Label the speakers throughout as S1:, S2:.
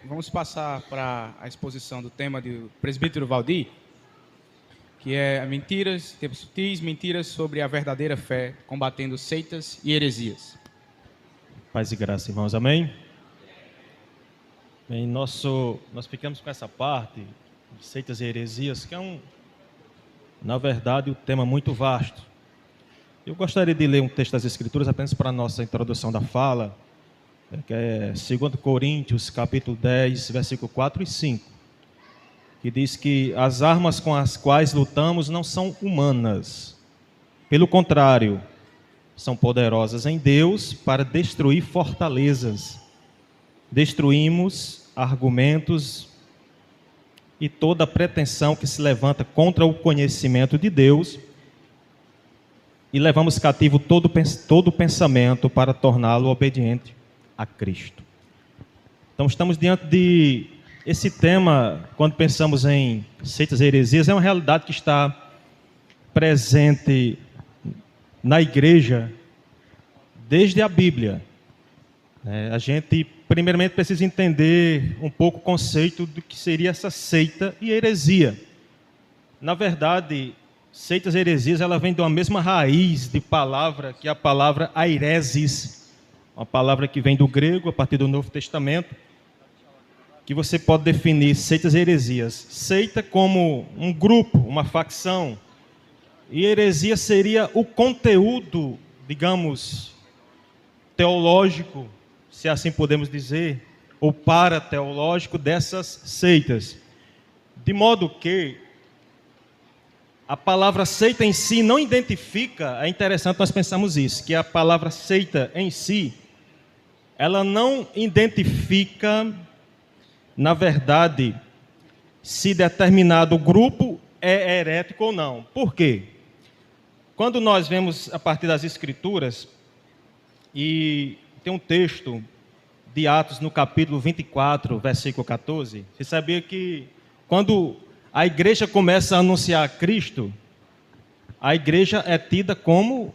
S1: Vamos passar para a exposição do tema do presbítero Valdir, que é mentiras, tempos sutis, mentiras sobre a verdadeira fé, combatendo seitas e heresias.
S2: Paz e graça, irmãos, amém? Bem, nós ficamos com essa parte de seitas e heresias, que é na verdade, um tema muito vasto. Eu gostaria de ler um texto das Escrituras apenas para a nossa introdução da fala, que é 2 Coríntios, capítulo 10, versículo 4 e 5, que diz que as armas com as quais lutamos não são humanas. Pelo contrário, são poderosas em Deus para destruir fortalezas. Destruímos argumentos e toda pretensão que se levanta contra o conhecimento de Deus e levamos cativo todo pensamento para torná-lo obediente a Cristo. Então estamos diante de esse tema, quando pensamos em seitas e heresias, é uma realidade que está presente na igreja desde a Bíblia. A gente primeiramente precisa entender um pouco o conceito do que seria essa seita e heresia. Na verdade, seitas e heresias, ela vem de uma mesma raiz de palavra, que é a palavra airesis, uma palavra que vem do grego, a partir do Novo Testamento, que você pode definir seitas e heresias. Seita como um grupo, uma facção, e heresia seria o conteúdo, digamos, teológico, se assim podemos dizer, ou parateológico dessas seitas. De modo que a palavra seita em si não identifica, é interessante nós pensarmos isso, que a palavra seita em si, ela não identifica, na verdade, se determinado grupo é herético ou não. Por quê? Quando nós vemos a partir das Escrituras, e tem um texto de Atos no capítulo 24, versículo 14, você sabia que quando a igreja começa a anunciar a Cristo, a igreja é tida como,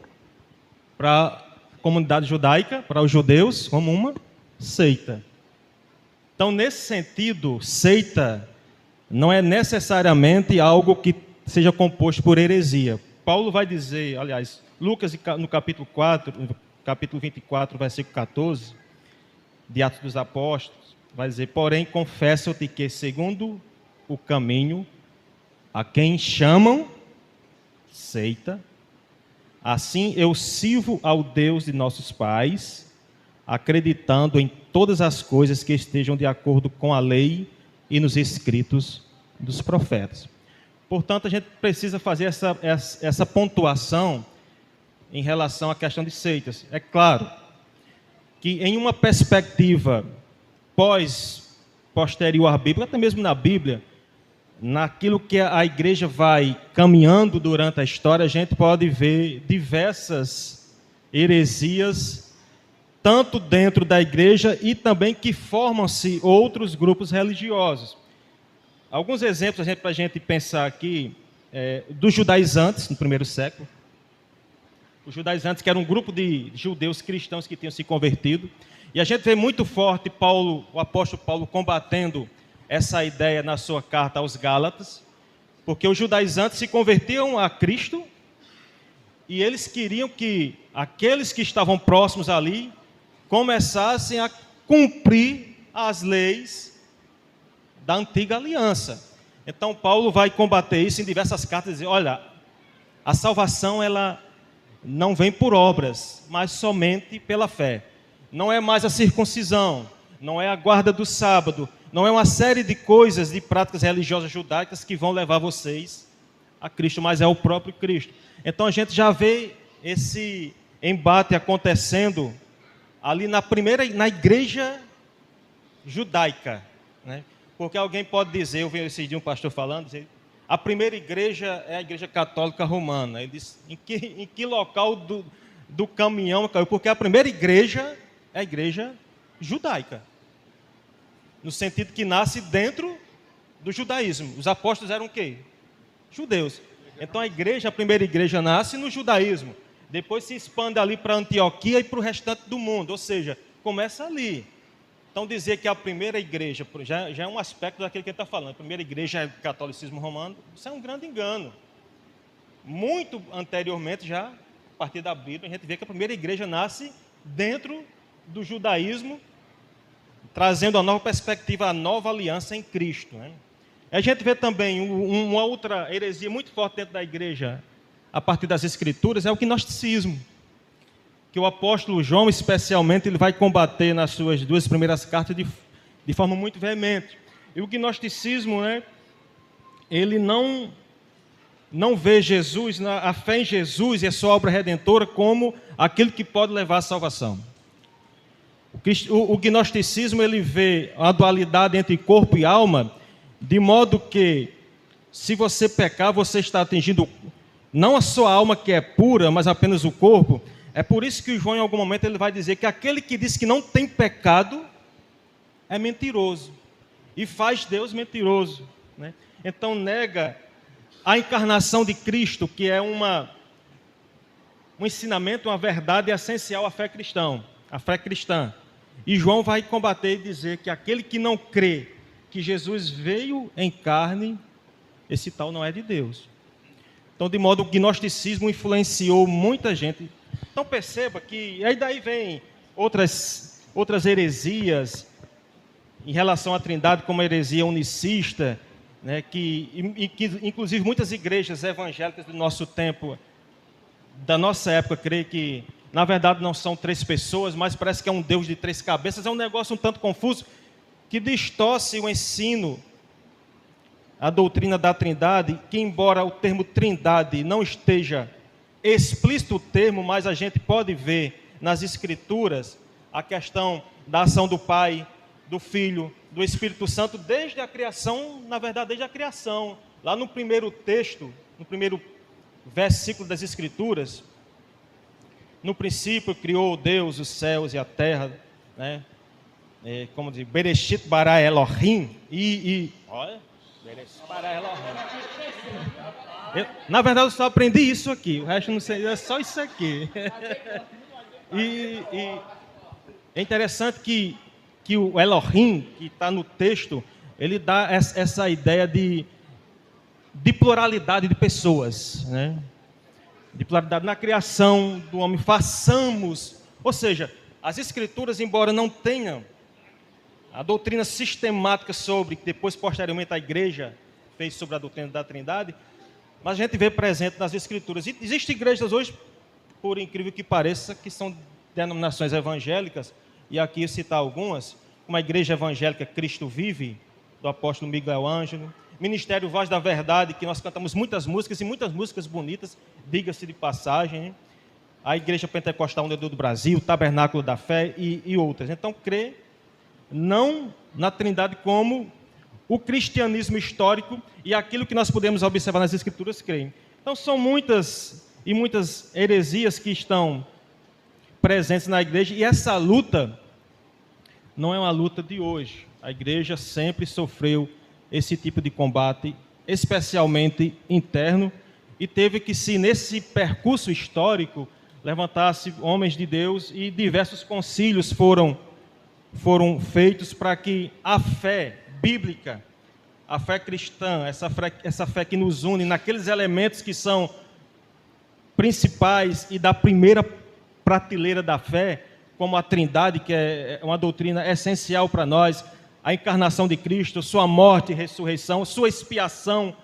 S2: para a comunidade judaica, para os judeus, como uma seita. Então, nesse sentido, seita não é necessariamente algo que seja composto por heresia. Paulo vai dizer, aliás, Lucas no capítulo 24, versículo 14, de Atos dos Apóstolos, vai dizer: porém, confesso-te que, segundo o caminho, a quem chamam seita, assim eu sirvo ao Deus de nossos pais, acreditando em todas as coisas que estejam de acordo com a lei e nos escritos dos profetas. Portanto, a gente precisa fazer essa pontuação em relação à questão de seitas. É claro que em uma perspectiva posterior à Bíblia, até mesmo na Bíblia, naquilo que a igreja vai caminhando durante a história, a gente pode ver diversas heresias, tanto dentro da igreja e também que formam-se outros grupos religiosos. Alguns exemplos para a gente pensar aqui, dos judaizantes no primeiro século. Os judaizantes, que eram um grupo de judeus cristãos que tinham se convertido. E a gente vê muito forte o apóstolo Paulo combatendo essa ideia na sua carta aos Gálatas, porque os judaizantes se convertiam a Cristo e eles queriam que aqueles que estavam próximos ali começassem a cumprir as leis da antiga aliança. Então Paulo vai combater isso em diversas cartas e dizer: olha, a salvação ela não vem por obras, mas somente pela fé. Não é mais a circuncisão, não é a guarda do sábado, não é uma série de coisas, de práticas religiosas judaicas que vão levar vocês a Cristo, mas é o próprio Cristo. Então a gente já vê esse embate acontecendo ali na igreja judaica, né? Porque alguém pode dizer, eu vi esse dia um pastor falando, a primeira igreja é a igreja católica romana. Ele disse: em que local do caminhão caiu? Porque a primeira igreja é a igreja judaica, no sentido que nasce dentro do judaísmo. Os apóstolos eram o quê? Judeus. Então a primeira igreja nasce no judaísmo, depois se expande ali para Antioquia e para o restante do mundo, ou seja, começa ali. Então, dizer que a primeira igreja, já é um aspecto daquilo que ele está falando, a primeira igreja é o catolicismo romano, isso é um grande engano. Muito anteriormente, já a partir da Bíblia, a gente vê que a primeira igreja nasce dentro do judaísmo, trazendo a nova perspectiva, a nova aliança em Cristo, né? A gente vê também uma outra heresia muito forte dentro da igreja, a partir das Escrituras, é o gnosticismo, que o apóstolo João, especialmente, ele vai combater nas suas 2 primeiras cartas de forma muito veemente. E o gnosticismo, né, ele não vê Jesus, a fé em Jesus e a sua obra redentora como aquilo que pode levar à salvação. O gnosticismo, ele vê a dualidade entre corpo e alma, de modo que, se você pecar, você está atingindo não a sua alma que é pura, mas apenas o corpo. É por isso que o João, em algum momento, ele vai dizer que aquele que diz que não tem pecado é mentiroso e faz Deus mentiroso, né? Então nega a encarnação de Cristo, que é um ensinamento, uma verdade essencial à fé cristã, E João vai combater e dizer que aquele que não crê que Jesus veio em carne, esse tal não é de Deus. Então, de modo que o gnosticismo influenciou muita gente. Então perceba que, aí daí vem outras heresias em relação à Trindade, como a heresia unicista, né, que inclusive muitas igrejas evangélicas do nosso tempo, da nossa época, creem que, na verdade, não são 3 pessoas, mas parece que é um Deus de 3 cabeças. É um negócio um tanto confuso, que distorce o ensino, a doutrina da Trindade, que embora o termo Trindade não esteja explícito o termo, mas a gente pode ver nas Escrituras a questão da ação do Pai, do Filho, do Espírito Santo, desde a criação, na verdade, desde a criação. Lá no primeiro texto, no primeiro versículo das Escrituras, no princípio criou Deus os céus e a terra, né? Como diz, Bereshit bara Elohim, olha, Bereshit bara Elohim. Na verdade, eu só aprendi isso aqui, o resto não sei, é só isso aqui. E é interessante que o Elohim, que está no texto, ele dá essa ideia de pluralidade de pessoas, né? De pluralidade na criação do homem, façamos, ou seja, as Escrituras, embora não tenham a doutrina sistemática sobre, que depois, posteriormente, a igreja fez sobre a doutrina da Trindade, mas a gente vê presente nas Escrituras. E existem igrejas hoje, por incrível que pareça, que são denominações evangélicas, e aqui eu citar algumas, como a Igreja Evangélica Cristo Vive, do apóstolo Miguel Ângelo, Ministério Voz da Verdade, que nós cantamos muitas músicas, e muitas músicas bonitas, diga-se de passagem, né? A Igreja Pentecostal Unidade do Brasil, Tabernáculo da Fé e outras. Então, crê não na Trindade como o cristianismo histórico e aquilo que nós podemos observar nas Escrituras creem. Então, são muitas heresias que estão presentes na igreja, e essa luta não é uma luta de hoje. A igreja sempre sofreu esse tipo de combate, especialmente interno, e teve que, se nesse percurso histórico, levantar-se homens de Deus, e diversos concílios foram feitos para que a fé bíblica, a fé cristã, essa fé que nos une naqueles elementos que são principais e da primeira prateleira da fé, como a Trindade, que é uma doutrina essencial para nós, a encarnação de Cristo, sua morte e ressurreição, sua expiação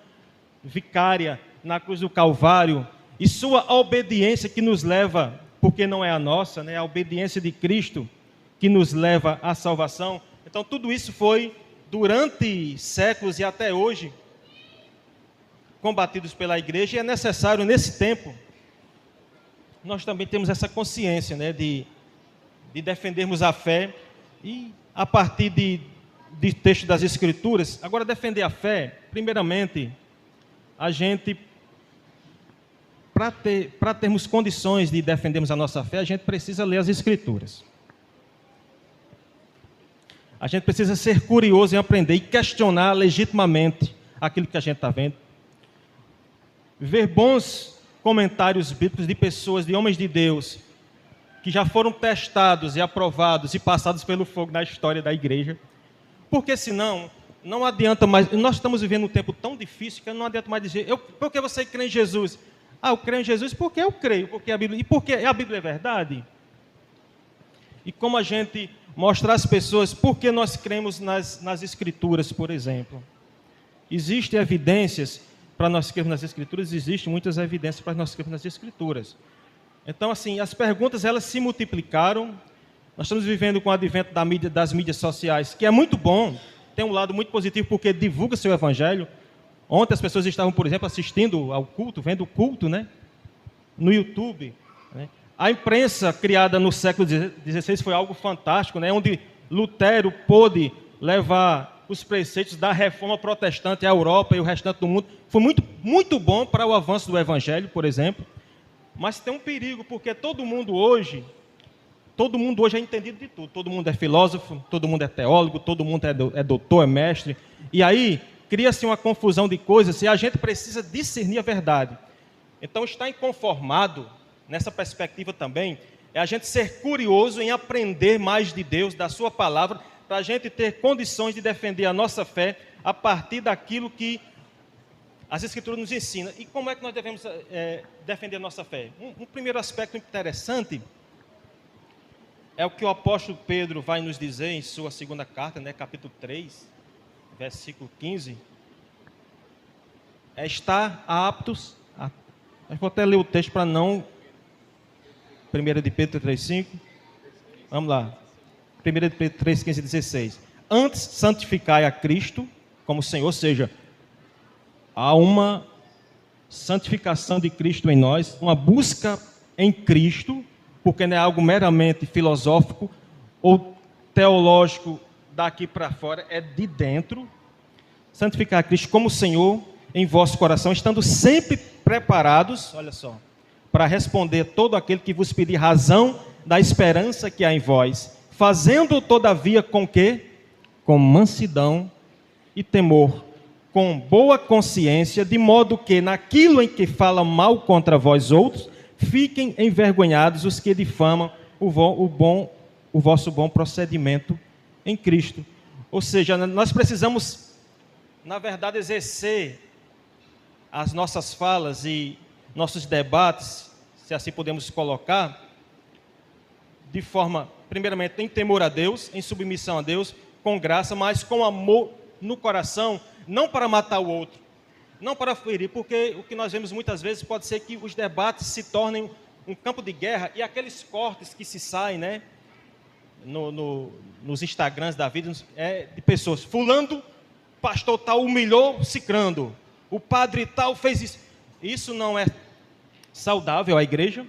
S2: vicária na cruz do Calvário, e sua obediência que nos leva, porque não é a nossa, né, a obediência de Cristo que nos leva à salvação. Então, tudo isso foi, durante séculos e até hoje, combatidos pela igreja, e é necessário, nesse tempo, nós também temos essa consciência, né, de defendermos a fé, e a partir de texto das Escrituras. Agora, defender a fé, primeiramente, a gente, para termos condições de defendermos a nossa fé, a gente precisa ler as Escrituras. A gente precisa ser curioso em aprender e questionar legitimamente aquilo que a gente está vendo. Ver bons comentários bíblicos de pessoas, de homens de Deus, que já foram testados e aprovados e passados pelo fogo na história da igreja. Porque senão, não adianta mais. Nós estamos vivendo um tempo tão difícil que não adianta mais dizer, por que você crê em Jesus? Eu creio em Jesus porque eu creio, porque a Bíblia, e porque a Bíblia é verdade. E como a gente mostrar às pessoas por que nós cremos nas Escrituras, por exemplo. Existem evidências para nós crermos nas Escrituras, existem muitas evidências para nós crermos nas Escrituras. Então, assim, as perguntas, elas se multiplicaram. Nós estamos vivendo com o advento das mídias sociais, que é muito bom, tem um lado muito positivo, porque divulga seu evangelho. Ontem as pessoas estavam, por exemplo, assistindo ao culto, vendo o culto, né, no YouTube, né? A imprensa criada no século XVI foi algo fantástico, né, onde Lutero pôde levar os preceitos da reforma protestante à Europa e o restante do mundo. Foi muito, muito bom para o avanço do evangelho, por exemplo. Mas tem um perigo, porque todo mundo hoje é entendido de tudo. Todo mundo é filósofo, todo mundo é teólogo, todo mundo é doutor, é mestre. E aí cria-se uma confusão de coisas e a gente precisa discernir a verdade. Então, estar inconformado, nessa perspectiva também, é a gente ser curioso em aprender mais de Deus, da sua palavra, para a gente ter condições de defender a nossa fé a partir daquilo que as Escrituras nos ensinam. E como é que nós devemos defender a nossa fé? Um primeiro aspecto interessante é o que o apóstolo Pedro vai nos dizer em sua segunda carta, né, capítulo 3, versículo 15. É estar aptos. Eu vou até ler o texto para não... 1 de Pedro 3,5. Vamos lá. 1 de Pedro 3, 15 e 16. Antes, santificai a Cristo como Senhor, ou seja, há uma santificação de Cristo em nós, uma busca em Cristo, porque não é algo meramente filosófico ou teológico daqui para fora, é de dentro. Santificar a Cristo como Senhor em vosso coração, estando sempre preparados, olha só, para responder todo aquele que vos pedir razão da esperança que há em vós, fazendo todavia com quê? Com mansidão e temor, com boa consciência, de modo que naquilo em que falam mal contra vós outros, fiquem envergonhados os que difamam o vosso bom procedimento em Cristo. Ou seja, nós precisamos, na verdade, exercer as nossas falas e nossos debates, se assim podemos colocar, de forma, primeiramente, em temor a Deus, em submissão a Deus, com graça, mas com amor no coração, não para matar o outro, não para ferir, porque o que nós vemos muitas vezes pode ser que os debates se tornem um campo de guerra e aqueles cortes que se saem, né, nos Instagrams da vida, de pessoas, fulano, pastor tal humilhou cicrando, o padre tal fez isso. Isso não é saudável à igreja,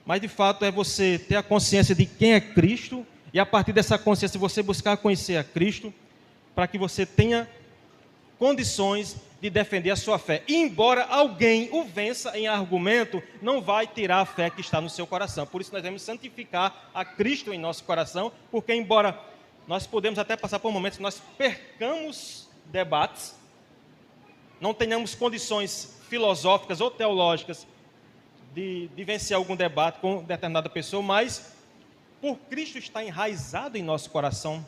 S2: mas de fato é você ter a consciência de quem é Cristo e a partir dessa consciência você buscar conhecer a Cristo para que você tenha condições de defender a sua fé. E embora alguém o vença em argumento, não vai tirar a fé que está no seu coração. Por isso nós devemos santificar a Cristo em nosso coração, porque embora nós podemos até passar por momentos que nós percamos debates, não tenhamos condições filosóficas ou teológicas de vencer algum debate com determinada pessoa, mas por Cristo estar enraizado em nosso coração,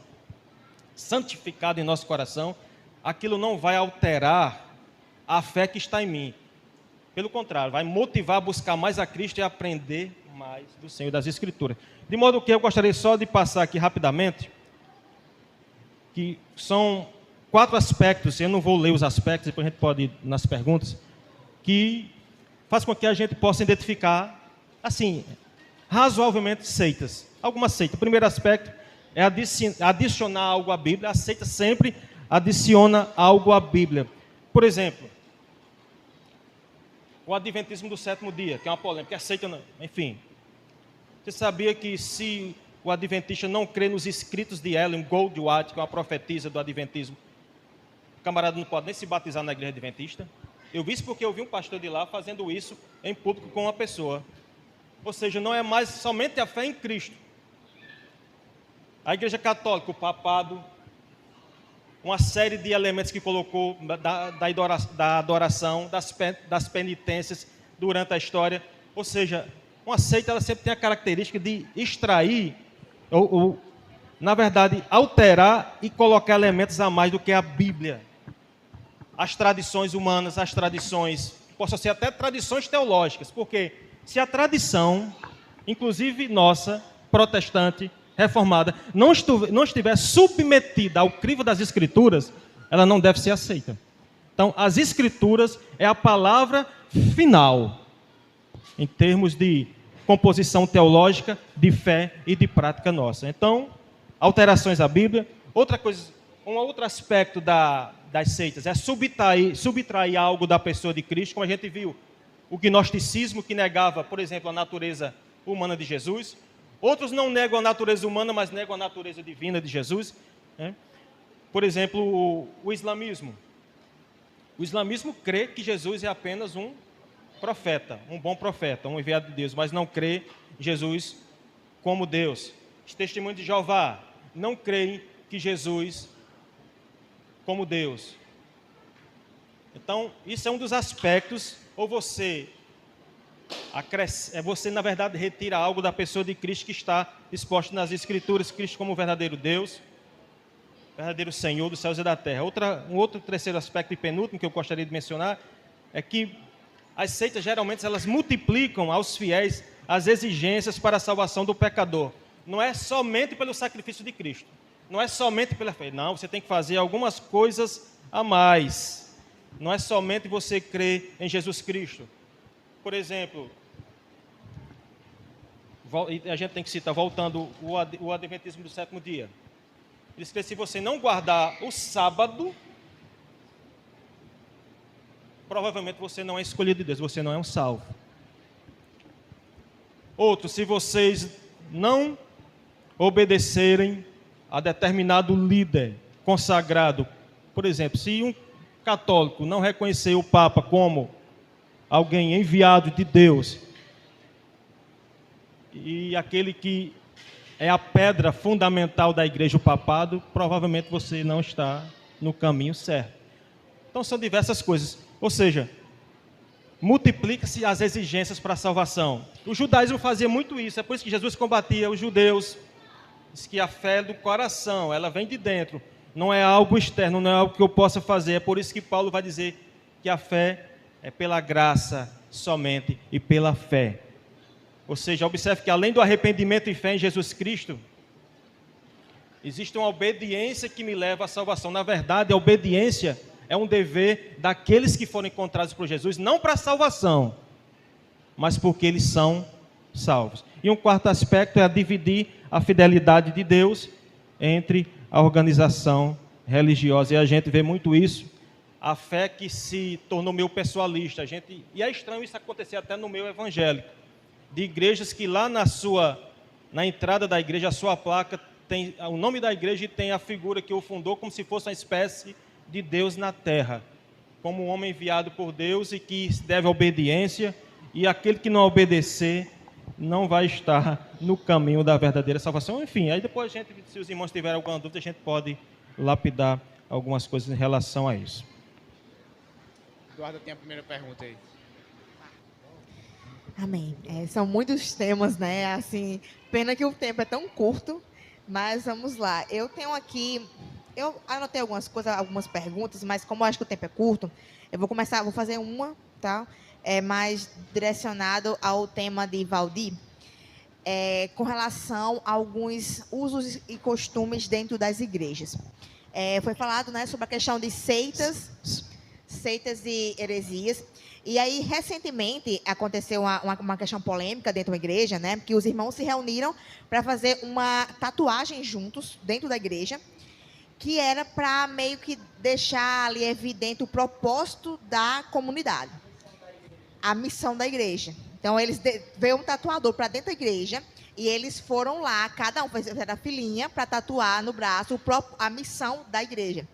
S2: santificado em nosso coração, aquilo não vai alterar a fé que está em mim. Pelo contrário, vai motivar a buscar mais a Cristo e aprender mais do Senhor das Escrituras. De modo que eu gostaria só de passar aqui rapidamente, que são 4 aspectos, eu não vou ler os aspectos, depois a gente pode ir nas perguntas, que faz com que a gente possa identificar, assim, razoavelmente seitas. Algumas seitas. O primeiro aspecto é adicionar algo à Bíblia. A seita sempre adiciona algo à Bíblia. Por exemplo, o adventismo do 7º dia, que é uma polêmica, a seita não, enfim. Você sabia que se o adventista não crê nos escritos de Ellen Goldwater, que é uma profetisa do adventismo, o camarada não pode nem se batizar na igreja adventista? Eu vi isso porque eu vi um pastor de lá fazendo isso em público com uma pessoa. Ou seja, não é mais somente a fé em Cristo. A igreja católica, o papado, uma série de elementos que colocou da adoração, das penitências durante a história. Ou seja, uma seita ela sempre tem a característica de extrair, ou na verdade, alterar e colocar elementos a mais do que a Bíblia. As tradições humanas, as tradições, possam ser até tradições teológicas, porque se a tradição, inclusive nossa, protestante, reformada, não estiver submetida ao crivo das Escrituras, ela não deve ser aceita. Então, as Escrituras é a palavra final, em termos de composição teológica, de fé e de prática nossa. Então, alterações à Bíblia. Outra coisa, um outro aspecto das seitas é subtrair algo da pessoa de Cristo, como a gente viu, o gnosticismo, que negava, por exemplo, a natureza humana de Jesus. Outros não negam a natureza humana, mas negam a natureza divina de Jesus, né? Por exemplo, o islamismo. O islamismo crê que Jesus é apenas um profeta, um bom profeta, um enviado de Deus, mas não crê em Jesus como Deus. Os testemunhos de Jeová não creem que Jesus como Deus. Então, isso é um dos aspectos, ou você, na verdade, retira algo da pessoa de Cristo que está exposto nas Escrituras, Cristo como verdadeiro Deus, verdadeiro Senhor dos céus e da terra. Um outro terceiro aspecto e penúltimo que eu gostaria de mencionar é que as seitas, geralmente, elas multiplicam aos fiéis as exigências para a salvação do pecador. Não é somente pelo sacrifício de Cristo. Não é somente pela fé. Não, você tem que fazer algumas coisas a mais. Não é somente você crer em Jesus Cristo. Por exemplo, a gente tem que citar, voltando, o Adventismo do sétimo dia. Diz que se você não guardar o sábado, provavelmente você não é escolhido de Deus, você não é um salvo. Outro, se vocês não obedecerem a determinado líder consagrado, por exemplo, se um católico não reconhecer o Papa como alguém enviado de Deus, e aquele que é a pedra fundamental da igreja, o papado, provavelmente você não está no caminho certo. Então são diversas coisas. Ou seja, multiplica-se as exigências para a salvação. O judaísmo fazia muito isso, é por isso que Jesus combatia os judeus. Diz que a fé do coração, ela vem de dentro, não é algo externo, não é algo que eu possa fazer. É por isso que Paulo vai dizer que a fé é pela graça somente e pela fé. Ou seja, observe que além do arrependimento e fé em Jesus Cristo, existe uma obediência que me leva à salvação. Na verdade, a obediência é um dever daqueles que foram encontrados por Jesus, não para a salvação, mas porque eles são salvos. E um quarto aspecto é dividir a fidelidade de Deus entre a organização religiosa. E a gente vê muito isso, a fé que se tornou meio pessoalista. E é estranho isso acontecer até no meio evangélico, de igrejas que lá na entrada da igreja, a sua placa tem o nome da igreja e tem a figura que o fundou como se fosse uma espécie de Deus na terra, como um homem enviado por Deus e que deve obediência, e aquele que não obedecer não vai estar no caminho da verdadeira salvação. Enfim, aí depois se os irmãos tiverem alguma dúvida, a gente pode lapidar algumas coisas em relação a isso.
S1: Eduardo tem a primeira pergunta aí.
S3: Amém. São muitos temas, né? Assim, pena que o tempo é tão curto, mas vamos lá. Eu anotei algumas coisas, algumas perguntas, mas como eu acho que o tempo é curto, eu vou fazer uma, tá? Mais direcionado ao tema de Valdir, com relação a alguns usos e costumes dentro das igrejas. Foi falado, né, sobre a questão de seitas e heresias. E aí, recentemente, aconteceu uma questão polêmica dentro da igreja, né? Que os irmãos se reuniram para fazer uma tatuagem juntos, dentro da igreja, que era para meio que deixar ali evidente o propósito da comunidade, a missão da igreja. Então, veio um tatuador para dentro da igreja e eles foram lá, cada um fez a filhinha para tatuar no braço a missão da igreja.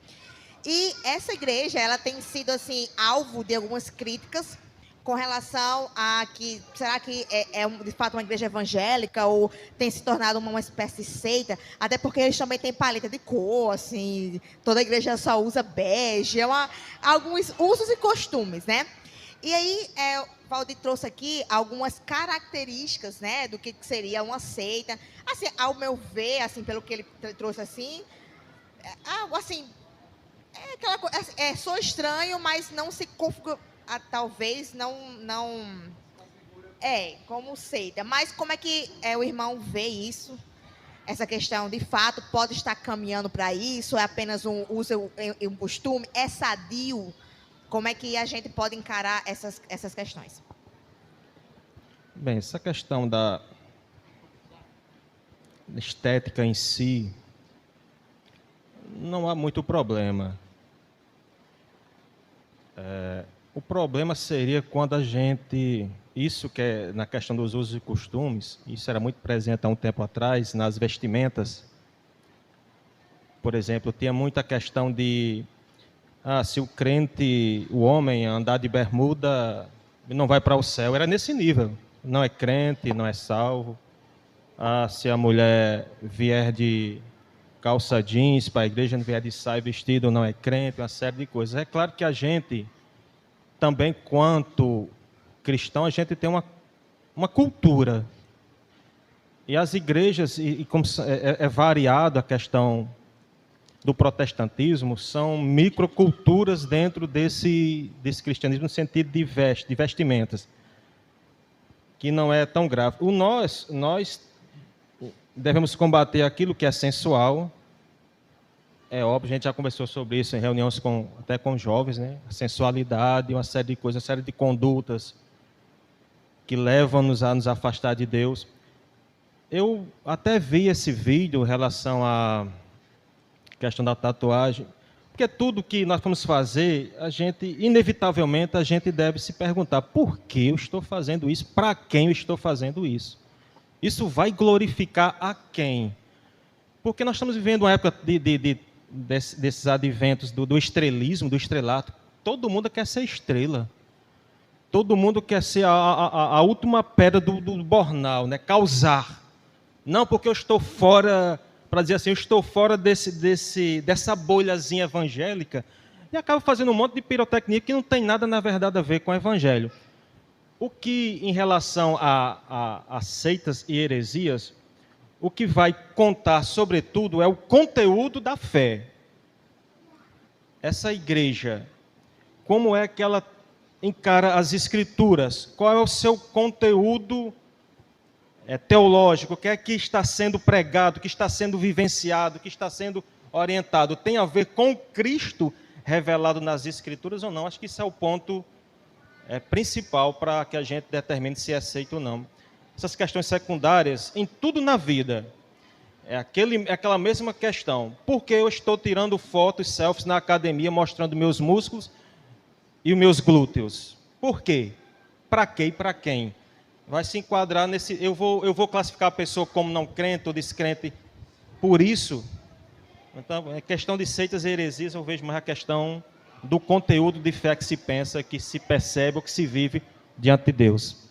S3: E essa igreja, ela tem sido, assim, alvo de algumas críticas com relação a que, será que é de fato uma igreja evangélica ou tem se tornado uma espécie de seita? Até porque eles também têm paleta de cor, assim, toda igreja só usa bege, alguns usos e costumes, né? E aí, o Valdir trouxe aqui algumas características, né, do que seria uma seita. Assim, ao meu ver, assim, pelo que ele trouxe assim, algo assim, é aquela coisa, sou estranho, mas não se configura, talvez não como seita. Mas como é que o irmão vê isso? Essa questão, de fato, pode estar caminhando para isso? É apenas um uso, um costume? É sadio? Como é que a gente pode encarar essas questões?
S2: Bem, essa questão da estética em si, não há muito problema. O problema seria quando a gente... Isso que é na questão dos usos e costumes, isso era muito presente há um tempo atrás, nas vestimentas. Por exemplo, tinha muita questão de... se o crente, o homem, andar de bermuda, não vai para o céu. Era nesse nível. Não é crente, não é salvo. Se a mulher vier de calça jeans para a igreja, não vier de saia vestido, não é crente, uma série de coisas. É claro que a gente, também quanto cristão, a gente tem uma cultura. E as igrejas, e como é variado a questão do protestantismo, são microculturas dentro desse cristianismo no sentido de vestimentas, que não é tão grave. Nós devemos combater aquilo que é sensual. É óbvio, a gente já conversou sobre isso em reuniões até com jovens, né? A sensualidade, uma série de coisas, uma série de condutas que levam-nos a nos afastar de Deus. Eu até vi esse vídeo em relação à questão da tatuagem, porque tudo que nós vamos fazer, inevitavelmente, a gente deve se perguntar: por que eu estou fazendo isso? Para quem eu estou fazendo isso? Isso vai glorificar a quem? Porque nós estamos vivendo uma época desses adventos do estrelismo, do estrelato. Todo mundo quer ser estrela. Todo mundo quer ser a última pedra do bornal, né? Causar. Não porque eu estou fora, para dizer assim, eu estou fora dessa bolhazinha evangélica, e acaba fazendo um monte de pirotecnia que não tem nada, na verdade, a ver com o evangelho. O que, em relação a seitas e heresias, o que vai contar, sobretudo, é o conteúdo da fé. Essa igreja, como é que ela encara as Escrituras? Qual é o seu conteúdo teológico? O que é que está sendo pregado, o que está sendo vivenciado, o que está sendo orientado? Tem a ver com Cristo revelado nas Escrituras ou não? Acho que isso é o ponto principal para que a gente determine se é aceito ou não. Essas questões secundárias, em tudo na vida, é aquela mesma questão. Por que eu estou tirando fotos, selfies na academia, mostrando meus músculos e os meus glúteos? Por quê? Para quê e para quem? Vai se enquadrar nesse... Eu vou classificar a pessoa como não crente ou descrente por isso? Então, é questão de seitas e heresias, eu vejo mais a questão do conteúdo de fé que se pensa, que se percebe ou que se vive diante de Deus.